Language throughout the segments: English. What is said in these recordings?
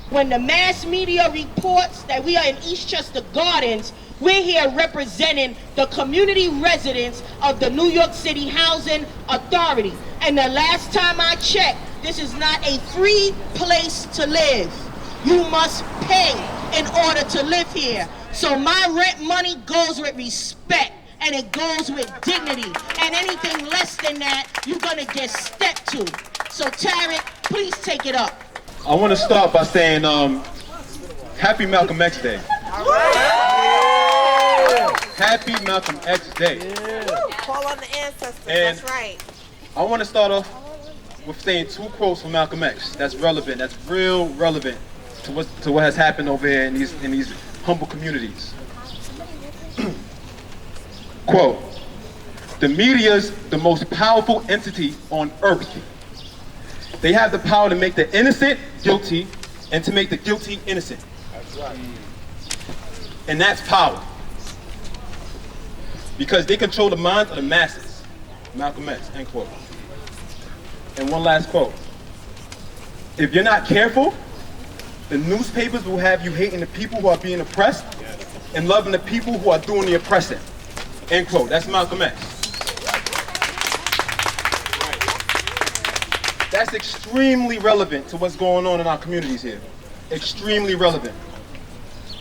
When the mass media reports that we are in Eastchester Gardens, we're here representing the community residents of the New York City Housing Authority. And the last time I checked, this is not a free place to live. You must pay in order to live here. So my rent money goes with respect, and it goes with dignity. And anything less than that, you're gonna get stepped to. So Tarek, please take it up. I want to start by saying Happy Malcolm X Day. Happy Malcolm X Day. Call on the ancestors, And that's right. I want to start off with saying 2 quotes from Malcolm X. That's relevant. That's real relevant to what has happened over here in these humble communities. Quote: "The media's the most powerful entity on earth. They have the power to make the innocent guilty and to make the guilty innocent." That's right. And that's power. Because they control the minds of the masses. Malcolm X, end quote. And one last quote: "If you're not careful, the newspapers will have you hating the people who are being oppressed and loving the people who are doing the oppressing." End quote. That's Malcolm X. That's extremely relevant to what's going on in our communities here. Extremely relevant.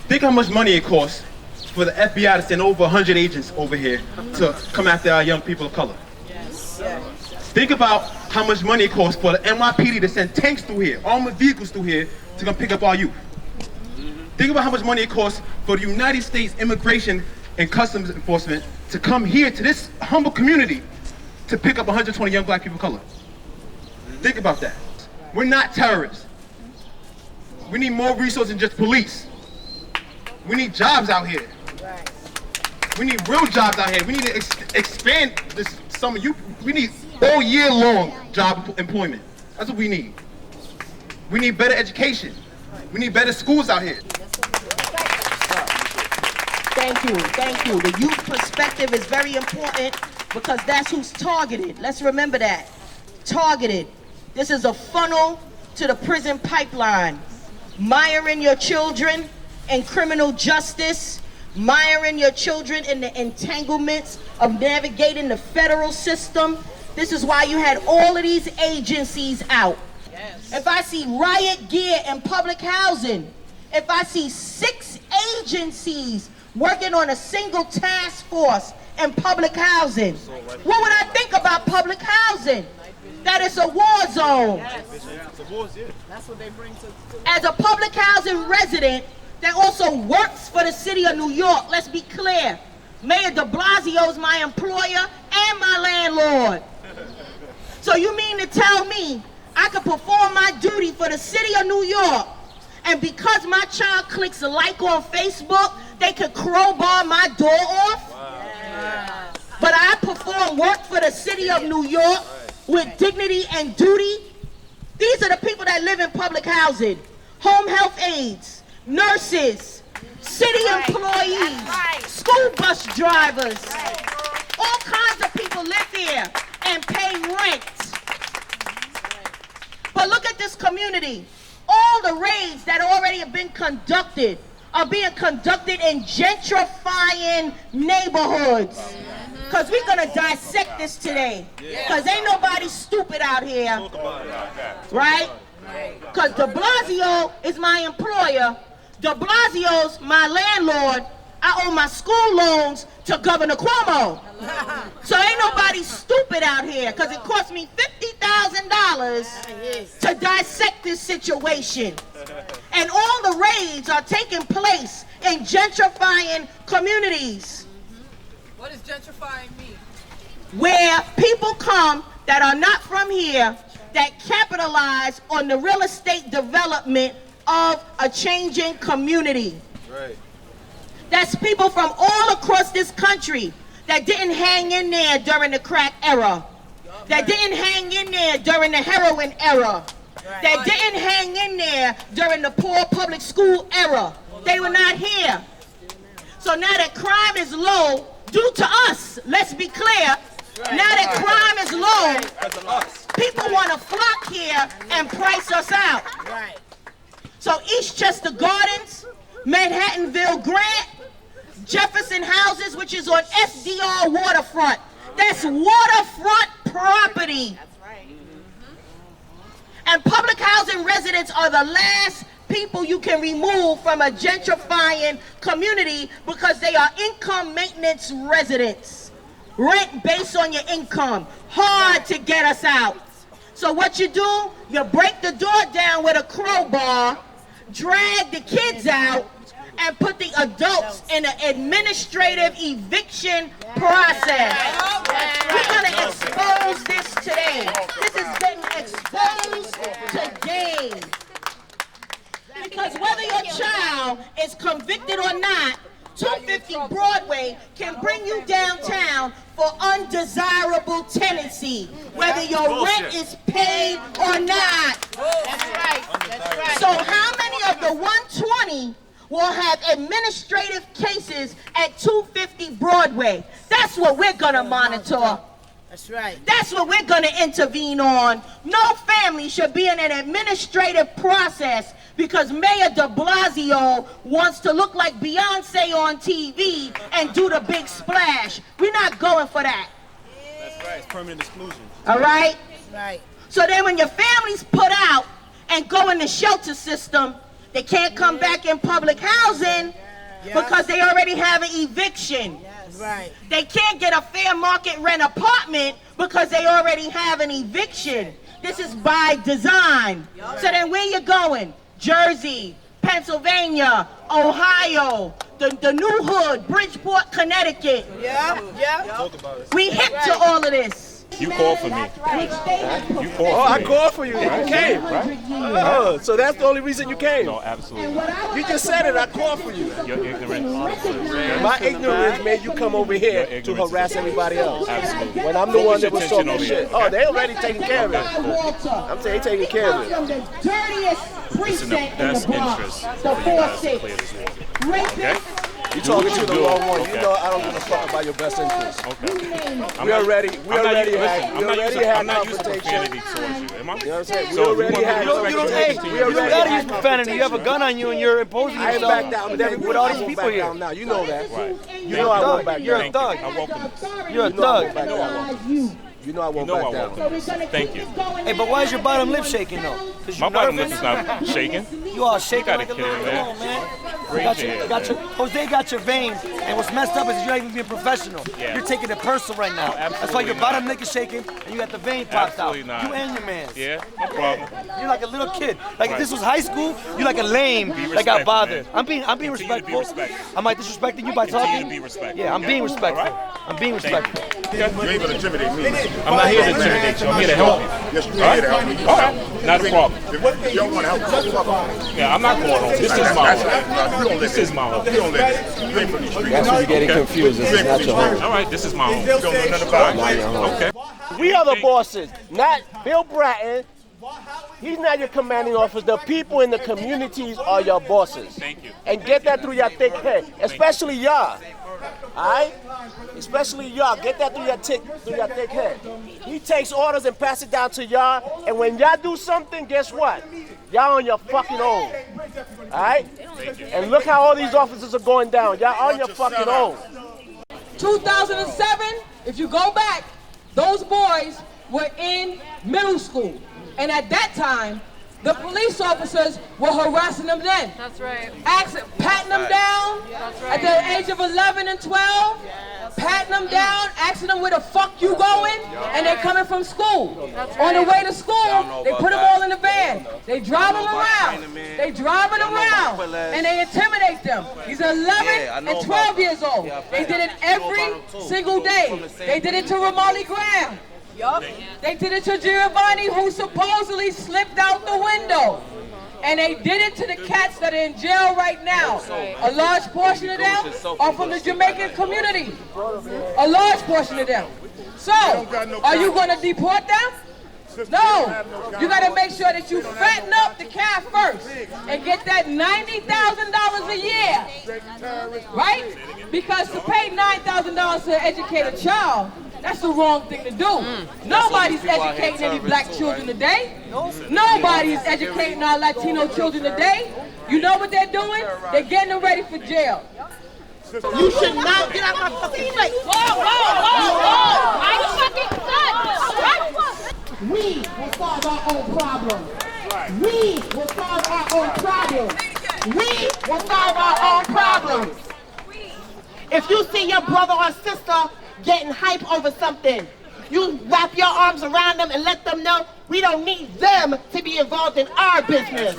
Think how much money it costs for the FBI to send over 100 agents over here to come after our young people of color. Yes. Think about how much money it costs for the NYPD to send tanks through here, armored vehicles through here to come pick up our youth. Think about how much money it costs for the United States Immigration and Customs Enforcement to come here to this humble community to pick up 120 young black people of color. Think about that. We're not terrorists. We need more resources than just police. We need jobs out here. We need real jobs out here. We need to expand this summer. We need all year long job employment. That's what we need. We need better education. We need better schools out here. Thank you, thank you. The youth perspective is very important because that's who's targeted. Let's remember that. Targeted. This is a funnel to the prison pipeline. Miring your children in criminal justice, miring your children in the entanglements of navigating the federal system. This is why you had all of these agencies out. Yes. If I see riot gear in public housing, if I see 6 agencies working on a single task force in public housing, what would I think about public housing? That it's a war zone. That's what they bring to As a public housing resident that also works for the city of New York, let's be clear, Mayor de Blasio is my employer and my landlord. So you mean to tell me I could perform my duty for the city of New York, and because my child clicks a like on Facebook, they could crowbar my door off? Wow. But I perform work for the city of New York with dignity and duty. These are the people that live in public housing. Home health aides, nurses, city employees, school bus drivers. All kinds of people live here and pay rent. But look at this community. All the raids that already have been conducted are being conducted in gentrifying neighborhoods. Because we're going to dissect this today. Because ain't nobody stupid out here. Right? Because de Blasio is my employer. De Blasio's my landlord. I owe my school loans to Governor Cuomo. So ain't nobody stupid out here, because it cost me $50,000 to dissect this situation. And all the raids are taking place in gentrifying communities. What does gentrifying mean? Where people come that are not from here that capitalize on the real estate development of a changing community. Right. That's people from all across this country that didn't hang in there during the crack era, that didn't hang in there during the heroin era, that didn't hang in there during the poor public school era. They were not here. So now that crime is low, due to us, let's be clear, now that crime is low, people want to flock here and price us out. So Eastchester Gardens, Manhattanville Grant, Jefferson Houses, which is on FDR waterfront. That's waterfront property. That's right. And public housing residents are the last people you can remove from a gentrifying community because they are income maintenance residents. Rent based on your income. Hard to get us out. So what you do, you break the door down with a crowbar, drag the kids out, and put the adults in an administrative eviction process. We're going to expose this today. This is getting exposed today. Because whether your child is convicted or not, 250 Broadway can bring you downtown for undesirable tenancy, whether your rent is paid or not. That's right. That's right. So how many of the 120 will have administrative cases at 250 Broadway? That's what we're gonna monitor. That's right. That's what we're gonna intervene on. No family should be in an administrative process because Mayor de Blasio wants to look like Beyonce on TV and do the big splash. We're not going for that. That's right, it's permanent exclusion. All right? Right. So then when your family's put out and go in the shelter system, they can't come back in public housing because they already have an eviction. Right. They can't get a fair market rent apartment because they already have an eviction. This is by design. So then where you going? Jersey, Pennsylvania, Ohio, the new hood, Bridgeport, Connecticut. Yeah. Talk about it. We hip to all of this. You called for me. You called for me. Oh, I called for you. Right? You came. Right? Oh, so that's the only reason you came. No, absolutely. You just said it. I called for you. You're ignorant. My ignorance made you come over here Your to ignorance harass is- everybody else. Absolutely. When I'm the one that was Focus your talking attention shit. over here. Oh, they already taking care of it. I'm saying they taking care of it. From the dirtiest It's in the precinct in the best Bronx, interest the for you guys to 4-6. clear this water. Rapist, You talking to the do. wrong one. You Okay. know I don't give a fuck about your best interest. Okay. We already had I'm not using confrontation. profanity towards you, am I? You know what I'm saying? We So if you already want me had to You don't, confrontation. you gotta use profanity. You have a gun on you and you're imposing I ain't back yourself down with all these I won't people back here. down now. You know that. Right. You know I won't back You're a down. thug. I welcome this. You're a You know I won't thug. back down. You know I won't You know back I down. welcome this. Thank you. Hey, but why is your bottom lip shaking though? Cause My you're bottom lip nervous? is not shaking. You all shaking gotta like a kill little it, man. Come on, man. Raise your head, man. Jose got your vein, and what's messed up is you're not even being professional. Yeah. You're taking it personal right now. That's why absolutely your not. bottom lip is shaking, and you got the vein popped out. Absolutely not. You and your man. Yeah, no problem. You're like a little kid. Like if Right. this was high school, you're like a lame that got respectful, bothered. man. I'm being Continue to be respectful. respectful. Am I disrespecting you by Continue talking? to be respectful. Yeah, I'm being Okay? respectful. All right? I'm being respectful. You ain't gonna intimidate me. I'm not here to intimidate you. I'm here to help you. Yes, you're here to help me. All right, not a problem. If you don't want to help, just fuck off. Yeah, I'm not going home. This is my home. You don't live This is my home. You don't live here. You ain't from these streets. That's where you're getting Okay. confused. This is not your home. All right, this is my home. You don't know nothing about it. Okay. We are the bosses, not Bill Bratton. He's not your commanding officer. The people in the communities are your bosses. Thank you. And get that through your thick head, especially y'all. Alright? Especially y'all. Get that through your thick head. He takes orders and passes it down to y'all. And when y'all do something, guess what? Y'all on your fucking own. Alright? And look how all these officers are going down. Y'all on your fucking own. 2007, if you go back, those boys were in middle school. And at that time, the police officers were harassing them then. That's right. Patting them down at the age of 11 and 12, patting them down, asking them where the fuck you going, and they coming from school. On the way to school, they put them all in the van. They drive them around. They drive them around, and they intimidate them. These are 11 and 12 years old. They did it every single day. They did it to Ramali Graham. Yup. They did it to Giovanni, who supposedly slipped out the window. And they did it to the cats that are in jail right now. A large portion of them are from the Jamaican community. A large portion of them. So, are you going to deport them? No. You got to make sure that you fatten up the calf first and get that $90,000 a year. Right? Because to pay $9,000 to educate a child, That's the wrong thing to do. Nobody's educating any black children today. Nobody is educating our Latino children today. You know what they're doing? They're getting them ready for jail. You should not get out my fucking face. Whoa! Are you fucking We will solve our own problems. We will solve our own problems. We will solve our own problems. If you see your brother or sister getting hype over something, you wrap your arms around them and let them know we don't need them to be involved in our business.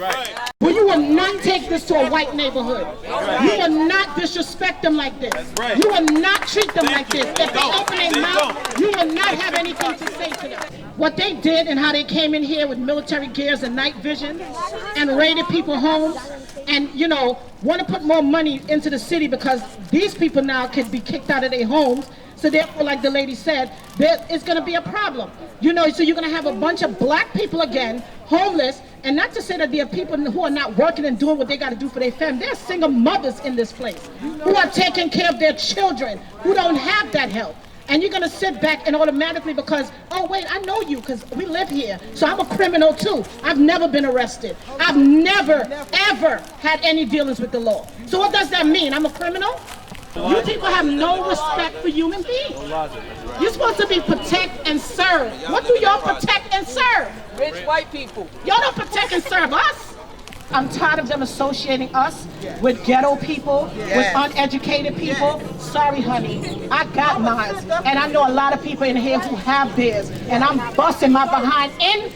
Well, you will not take this to a white neighborhood. You will not disrespect them like this. You will not treat them like this. If they open their mouth, you will not have anything to say to them. What they did and how they came in here with military gears and night vision and raided people's homes and, you know, want to put more money into the city because these people now can be kicked out of their homes. So therefore, like the lady said, there is going to be a problem. You know, so you're going to have a bunch of black people again, homeless, and not to say that there are people who are not working and doing what they got to do for their family. There are single mothers in this place who are taking care of their children, who don't have that help. And you're going to sit back and automatically because, oh, wait, I know you because we live here. So I'm a criminal, too. I've never been arrested. I've never, ever had any dealings with the law. So what does that mean? I'm a criminal? You people have no respect for human beings. You're supposed to be protect and serve. What do y'all protect and serve? Rich white people. Y'all don't protect and serve us. I'm tired of them associating us with ghetto people, with uneducated people. Sorry, honey, I got mine. And I know a lot of people in here who have theirs. And I'm busting my behind in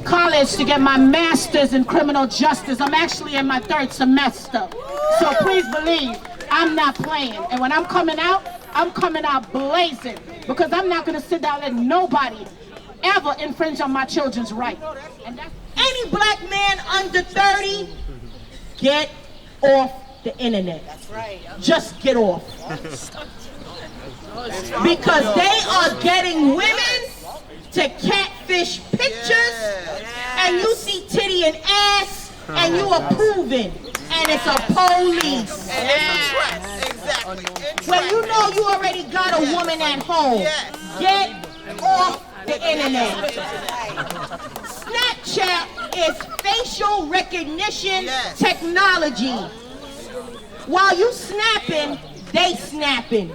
college to get my master's in criminal justice. I'm actually in my 3rd semester. So please believe, I'm not playing. And when I'm coming out blazing. Because I'm not going to sit down and let nobody ever infringe on my children's right. And that's Any black man under 30, get off the internet. That's right. Just get off. Because they are getting women to catfish pictures, and you see titty and ass, and you approving, and it's a police. And it's a trap. Exactly. When you know you already got a woman at home, get off the internet. Snapchat is facial recognition technology. While you snapping, they snapping.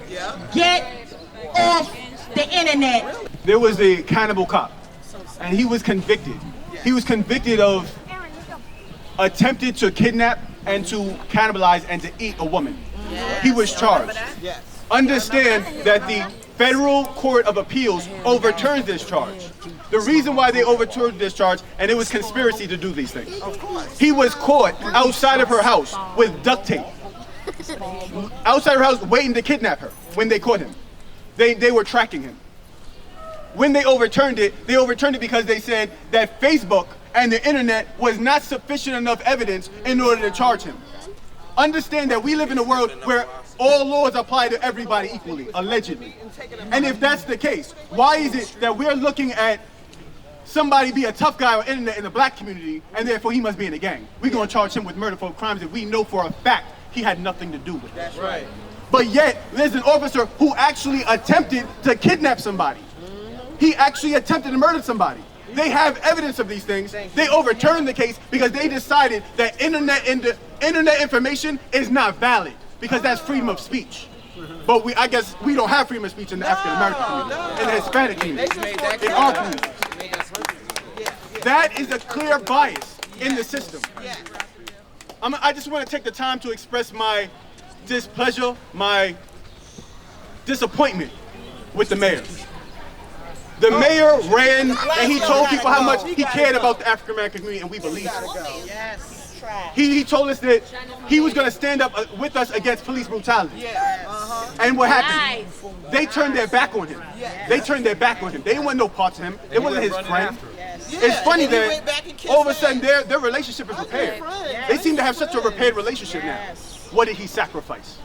Get off the internet. There was a cannibal cop, and he was convicted. He was convicted of attempted to kidnap and to cannibalize and to eat a woman. He was charged. Understand that the Federal Court of Appeals overturned this charge. The reason why they overturned this charge, and it was conspiracy to do these things. He was caught outside of her house with duct tape. Outside her house waiting to kidnap her when they caught him. They were tracking him. When they overturned it because they said that Facebook and the internet was not sufficient enough evidence in order to charge him. Understand that we live in a world where all laws apply to everybody equally, allegedly. And if that's the case, why is it that we're looking at somebody be a tough guy on the internet in the black community, and therefore he must be in a gang? We're going to charge him with murder for crimes that we know for a fact he had nothing to do with. That's right. But yet, there's an officer who actually attempted to kidnap somebody. He actually attempted to murder somebody. They have evidence of these things. They overturned the case because they decided that internet information is not valid because that's freedom of speech. But I guess we don't have freedom of speech in the African American community, in the Hispanic community, in our community. That is a clear bias in the system. I just want to take the time to express my displeasure, my disappointment with the mayor. The mayor ran and he told people how much he cared about the African American community, and we believe it. He told us that he was going to stand up with us against police brutality. And what happened? They turned their back on him. They turned their back on him. They didn't want no parts of him. It wasn't his friend. It's funny that all of a sudden their relationship is repaired. They seem to have such a repaired relationship now. What did he sacrifice?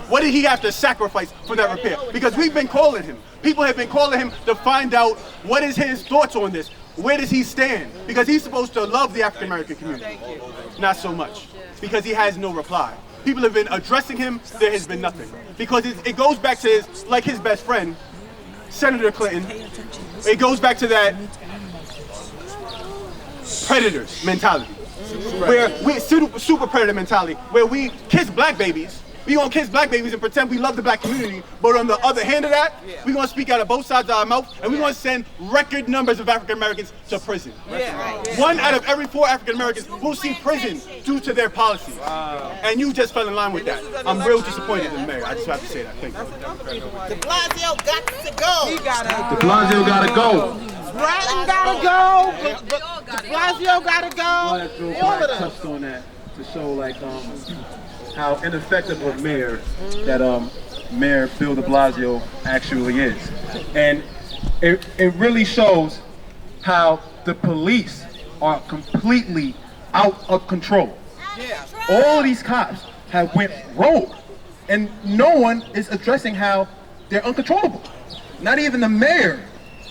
What did he have to sacrifice for that repair? Because we've been calling him. People have been calling him to find out what is his thoughts on this. Where does he stand? Because he's supposed to love the African American community. Not so much. Because he has no reply. People have been addressing him, there has been nothing. Because it goes back to his best friend, Senator Clinton, it goes back to that predators mentality. Where we super predator mentality, where we kiss black babies. We gonna kiss black babies and pretend we love the black community, but on the other hand of that, we gonna speak out of both sides of our mouth, and we gonna send record numbers of African Americans to prison. 1 out of every 4 African Americans will see prison due to their policies. And you just fell in line with that. I'm real disappointed in the mayor. I just have to say that. Thank you. De Blasio got to go. He De Blasio gotta go. Bratton gotta go. De Blasio gotta go. All of them. Touched on that to show like how ineffective of mayor that Mayor Bill de Blasio actually is. And it really shows how the police are completely out of control. All these cops have went rogue, and no one is addressing how they're uncontrollable. Not even the mayor,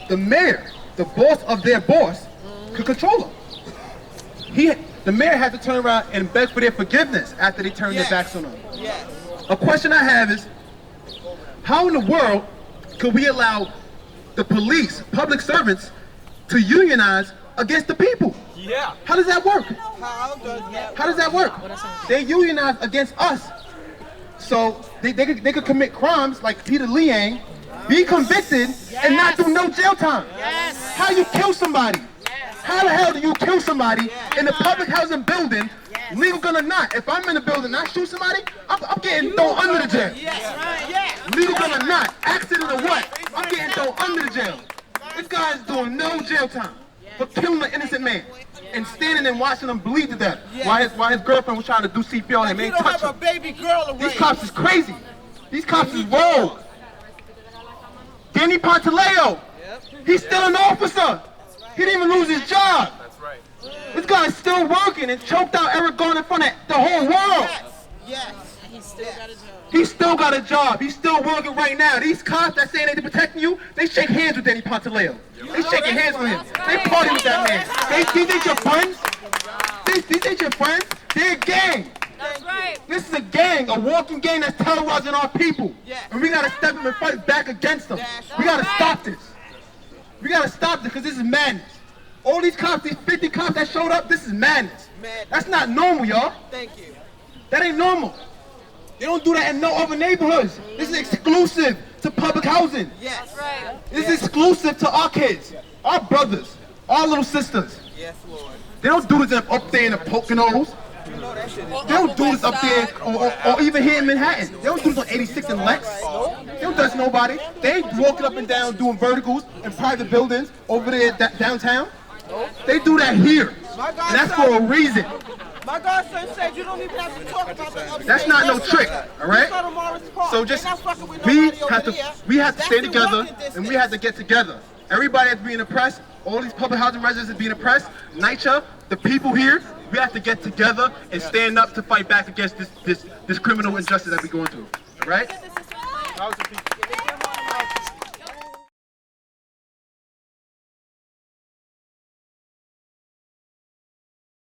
the boss of their boss, could control them. The mayor had to turn around and beg for their forgiveness after they turned their backs on him. A question I have is, how in the world could we allow the police, public servants, to unionize against the people? How does that work? How does that work? They unionize against us. So they could commit crimes like Peter Liang, be convicted, and not do no jail time. How you kill somebody? How the hell do you kill somebody in a public housing building, legal gun or not? If I'm in the building and I shoot somebody, I'm getting thrown under the jail. Legal gun or not, accident or what, I'm getting thrown under the jail. This guy is doing no jail time for killing an innocent man and standing and watching him bleed to death while his girlfriend was trying to do CPR on him. Ain't touch him. These cops is crazy. These cops is rogue. Danny Pantaleo, he's still an officer. He didn't even lose his job. This guy is still working and choked out Eric Garner in front of the whole world. He still got a job. He's still working right now. These cops that saying they're protecting you, they shake hands with Danny Pantaleo. They shaking hands with him. They party with that man. These ain't your friends. These ain't your friends. They're a gang. That's right. This is a gang, a walking gang that's terrorizing our people. And we gotta step up and fight back against them. We gotta stop this. We gotta stop this because this is madness. All these cops, these 50 cops that showed up, this is madness. That's not normal, y'all. Thank you. That ain't normal. They don't do that in no other neighborhoods. This is exclusive to public housing. Yes. Right. This is exclusive to our kids, our brothers, our little sisters. Yes, Lord. They don't do this up there in the Poconos. They don't do this up there or even here in Manhattan. They don't do this on 86 and Lex. They don't touch nobody. They ain't walking up and down doing verticals in private buildings over there downtown. They do that here. And that's for a reason. My godson said you don't even have to talk about the upstate. That's not no trick, all right? So just, we have to stay together and we have to get together. Everybody that's being oppressed, all these public housing residents are being oppressed, NYCHA, the people here, we have to get together and stand up to fight back against this criminal injustice that we're going through, all right?